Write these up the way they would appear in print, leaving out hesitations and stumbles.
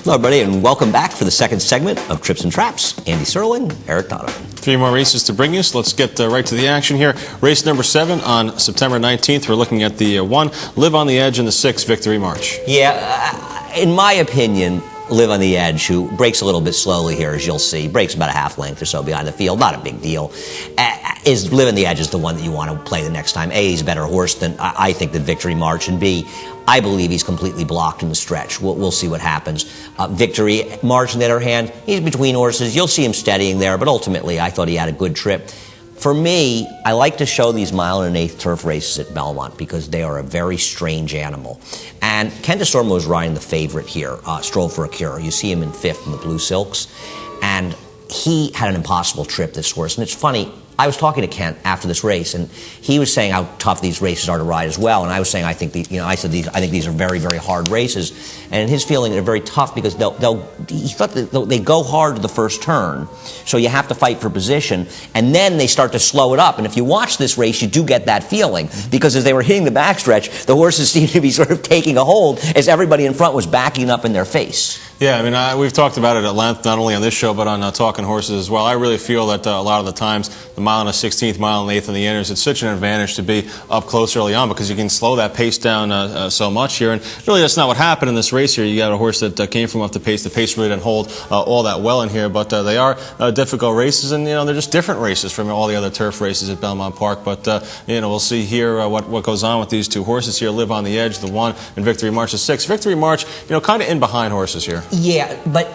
Hello, everybody, and welcome back for the second segment of Trips and Traps. Andy Serling, Eric Donovan. 3 more races to bring you, so let's get right to the action here. Race number 7 on September 19th. We're looking at the 1, Live on the Edge, and the 6, Victory March. Yeah, in my opinion, Live on the Edge, who breaks a little bit slowly here, as you'll see, breaks about a half length or so behind the field, not a big deal. Live on the Edge is the one that you want to play the next time. A, he's a better horse than I think than Victory March, and B, I believe he's completely blocked in the stretch. We'll see what happens. Victory March, on the other hand, he's between horses. You'll see him steadying there, but ultimately I thought he had a good trip. For me, I like to show these 1 1/8 turf races at Belmont because they are a very strange animal. And Ken DeSormo was riding the favorite here, Stroll for a Cure. You see him in 5th in the Blue Silks. And he had an impossible trip, this horse. And it's funny, I was talking to Kent after this race, and he was saying how tough these races are to ride as well. And I was saying I think these are very, very hard races. And in his feeling, they're very tough because he thought that they go hard to the first turn, so you have to fight for position, and then they start to slow it up. And if you watch this race, you do get that feeling because as they were hitting the backstretch, the horses seemed to be sort of taking a hold as everybody in front was backing up in their face. Yeah, I mean, we've talked about it at length, not only on this show, but on Talking Horses as well. I really feel that a lot of the times, the 1 1/16, 1 1/8 in the inners, it's such an advantage to be up close early on because you can slow that pace down so much here. And really, that's not what happened in this race here. You got a horse that came from off the pace. The pace really didn't hold all that well in here, but they are difficult races, and, they're just different races from all the other turf races at Belmont Park. But, we'll see here what goes on with these two horses here. Live on the Edge, the 1, and Victory March, the 6. Victory March, kind of in behind horses here. Yeah, but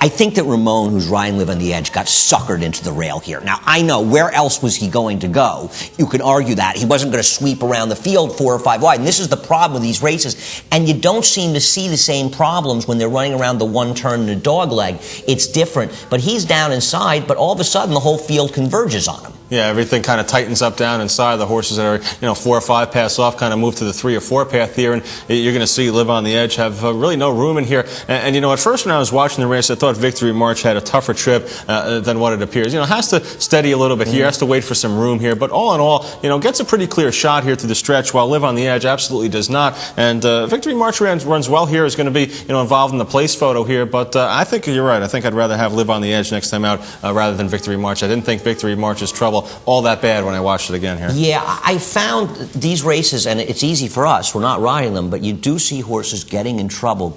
I think that Ramon, who's riding Live on the Edge, got suckered into the rail here. Now, I know, where else was he going to go? You could argue that. He wasn't going to sweep around the field 4 or 5 wide, and this is the problem with these races. And you don't seem to see the same problems when they're running around the 1 turn and a dog leg. It's different. But he's down inside, but all of a sudden the whole field converges on him. Yeah, everything kind of tightens up down inside. The horses that are, 4 or 5 pass off kind of move to the 3 or 4 path here, and you're going to see Live on the Edge have really no room in here. And at first when I was watching the race, I thought Victory March had a tougher trip than what it appears. Has to steady a little bit here, has to wait for some room here, but all in all, gets a pretty clear shot here through the stretch, while Live on the Edge absolutely does not. And Victory March runs well here, is going to be, involved in the place photo here, but I think you're right. I think I'd rather have Live on the Edge next time out rather than Victory March. I didn't think Victory March's trouble all that bad when I watched it again here. Yeah, I found these races, and it's easy for us, we're not riding them, but you do see horses getting in trouble,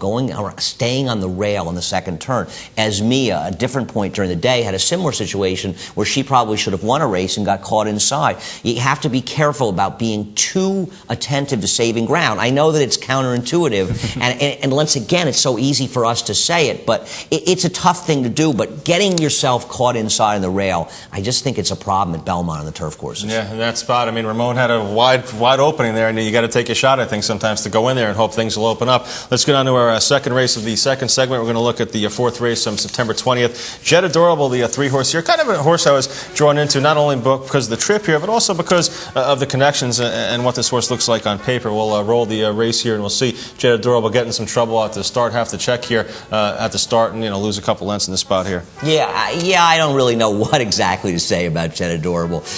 staying on the rail in the second turn. As Mia, a different point during the day, had a similar situation where she probably should have won a race and got caught inside. You have to be careful about being too attentive to saving ground. I know that it's counterintuitive, and once again, it's so easy for us to say it, but it's a tough thing to do, but getting yourself caught inside on the rail, I just think it's a problem at Belmont on the turf courses. Yeah, in that spot, I mean, Ramon had a wide opening there, and you got to take a shot, I think, sometimes to go in there and hope things will open up. Let's get on to our second race of the second segment. We're going to look at the 4th race on September 20th. Jet Adorable, the 3-horse here. Kind of a horse I was drawn into, not only because of the trip here, but also because of the connections and what this horse looks like on paper. We'll roll the race here, and we'll see Jet Adorable getting some trouble at the start. Have to check here at the start and, lose a couple lengths in the spot here. Yeah, I don't really know what exactly to say about Jet Adorable.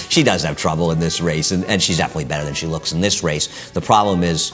She does have trouble in this race, and she's definitely better than she looks in this race. The problem is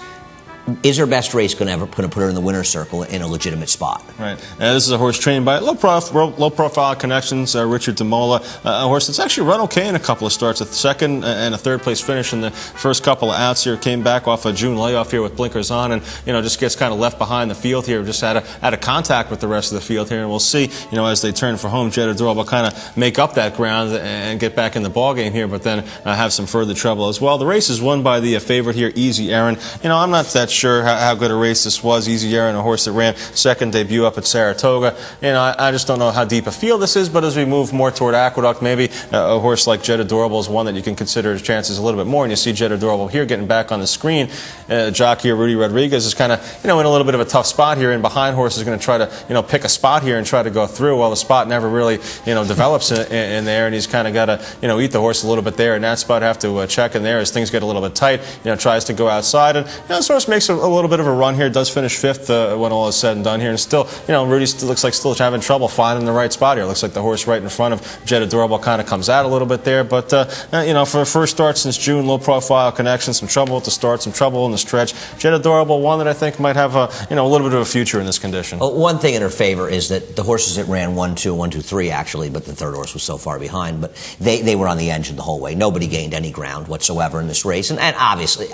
her best race going to ever put her in the winner's circle in a legitimate spot? Right. This is a horse trained by low-profile connections, Richard DeMola, a horse that's actually run okay in a couple of starts, a 2nd and a 3rd place finish in the first couple of outs here, came back off a June layoff here with blinkers on, and just gets kind of left behind the field here, just had a contact with the rest of the field here, and we'll see, as they turn for home, Jet Adorable kind of make up that ground and get back in the ball game here, but then have some further trouble as well. The race is won by the favorite here, Easy Aaron. I'm not that sure how good a race this was. Easy Aaron, a horse that ran 2nd debut up at Saratoga. I just don't know how deep a field this is, but as we move more toward Aqueduct, maybe a horse like Jet Adorable is one that you can consider his chances a little bit more. And you see Jet Adorable here getting back on the screen. Jockey Rudy Rodriguez is kind of, in a little bit of a tough spot here, and behind horse is going to try to, pick a spot here and try to go through. Well, the spot never really, develops in there, and he's kind of got to, eat the horse a little bit there in that spot, have to check in there as things get a little bit tight, tries to go outside. And, this horse may makes a little bit of a run here. Does finish fifth when all is said and done here. And still, Rudy looks like still having trouble finding the right spot here. Looks like the horse right in front of Jet Adorable kind of comes out a little bit there. But, for a first start since June, low-profile connection, some trouble at the start, some trouble in the stretch. Jet Adorable, one that I think might have a little bit of a future in this condition. Well, one thing in her favor is that the horses that ran 1-2, 1-2-3 actually, but the third horse was so far behind. But they were on the engine the whole way. Nobody gained any ground whatsoever in this race. And obviously,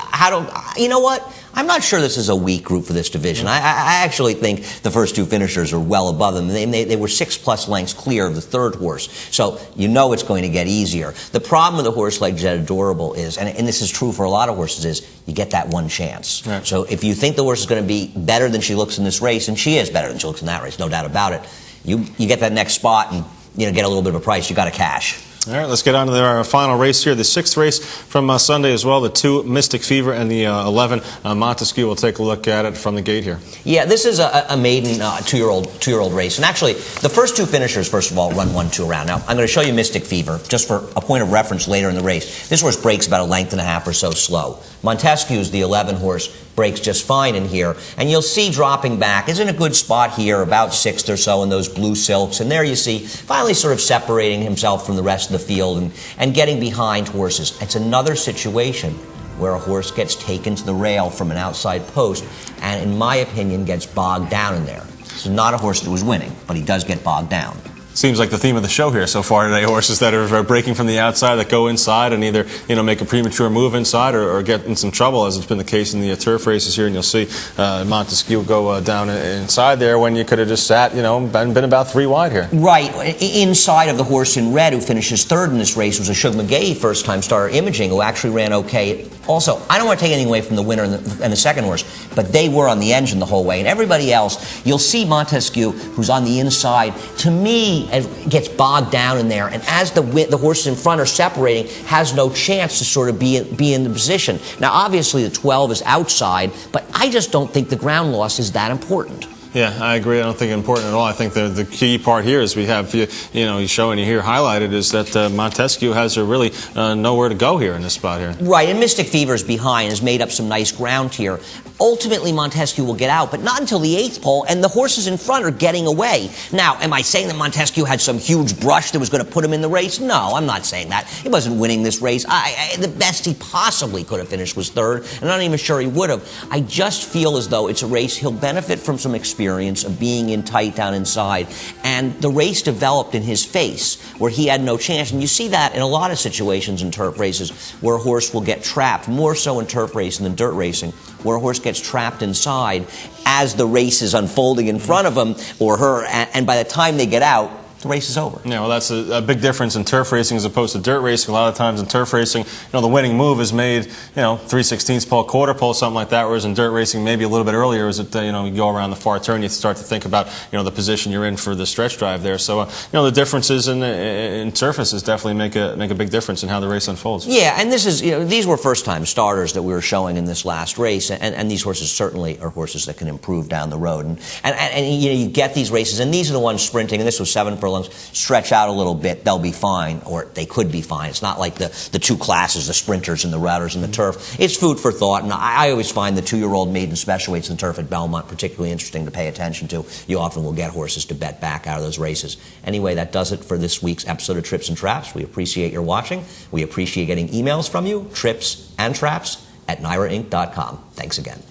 you know what? I'm not sure this is a weak group for this division. I actually think the first two finishers are well above them. They were 6+ lengths clear of the third horse. So it's going to get easier. The problem with a horse like Jet Adorable is, and this is true for a lot of horses, is you get that one chance. Right. So if you think the horse is going to be better than she looks in this race, and she is better than she looks in that race, no doubt about it, you get that next spot and get a little bit of a price. You got to cash. All right, let's get on to our final race here, the 6th race from Sunday as well, the 2 Mystic Fever and the 11 Montesquieu. We'll take a look at it from the gate here. Yeah, this is a maiden two-year-old race. And actually, the first two finishers, first of all, run 1-2 around. Now, I'm going to show you Mystic Fever, just for a point of reference later in the race. This horse breaks about 1.5 lengths or so slow. Montesquieu's, the 11 horse, breaks just fine in here. And you'll see dropping back is in a good spot here, about 6th or so in those blue silks. And there you see, finally sort of separating himself from the rest of the field and getting behind horses. It's another situation where a horse gets taken to the rail from an outside post and, in my opinion, gets bogged down in there. This is not a horse that was winning, but he does get bogged down. Seems like the theme of the show here so far today, horses that are breaking from the outside, that go inside and either make a premature move inside or get in some trouble, as it's been the case in the turf races here. And you'll see Montesquieu go down inside there when you could have just sat, been about 3 wide here. Right. Inside of the horse in red who finishes third in this race was a Shug McGahee first-time starter, Imaging, who actually ran okay. Also, I don't want to take anything away from the winner and the second horse, but they were on the engine the whole way. And everybody else, you'll see Montesquieu, who's on the inside, to me, gets bogged down in there, and as the horses in front are separating, has no chance to sort of be in the position. Now, obviously, the 12 is outside, but I just don't think the ground loss is that important. Yeah, I agree. I don't think it's important at all. I think the key part here is we have, you showing you here highlighted is that Montesquieu has really nowhere to go here in this spot here. Right, and Mystic Fever's behind has made up some nice ground here. Ultimately, Montesquieu will get out, but not until the 8th pole, and the horses in front are getting away. Now, am I saying that Montesquieu had some huge brush that was going to put him in the race? No, I'm not saying that. He wasn't winning this race. The best he possibly could have finished was third, and I'm not even sure he would have. I just feel as though it's a race he'll benefit from some experience of being in tight down inside, and the race developed in his face where he had no chance. And you see that in a lot of situations in turf races where a horse will get trapped, more so in turf racing than dirt racing, where a horse gets trapped inside as the race is unfolding in front of him or her, and by the time they get out, the race is over. Yeah, well, that's a big difference in turf racing as opposed to dirt racing. A lot of times in turf racing, the winning move is made, 3/16 pole, quarter pole, something like that, whereas in dirt racing, maybe a little bit earlier, is that, you go around the far turn, you start to think about, the position you're in for the stretch drive there. So, the differences in surfaces definitely make a big difference in how the race unfolds. Yeah, and this is, these were first-time starters that we were showing in this last race, and these horses certainly are horses that can improve down the road. And you get these races, and these are the ones sprinting, and this was 7 furlongs. Stretch out a little bit, they'll be fine, or they could be fine. It's not like the two classes, the sprinters and the routers and the turf. It's food for thought, and I always find the 2-year-old maiden special weights in turf at Belmont particularly interesting to pay attention to. You often will get horses to bet back out of those races. Anyway, that does it for this week's episode of Trips and Traps. We appreciate your watching. We appreciate getting emails from you, trips and traps at NYRAinc.com. Thanks again.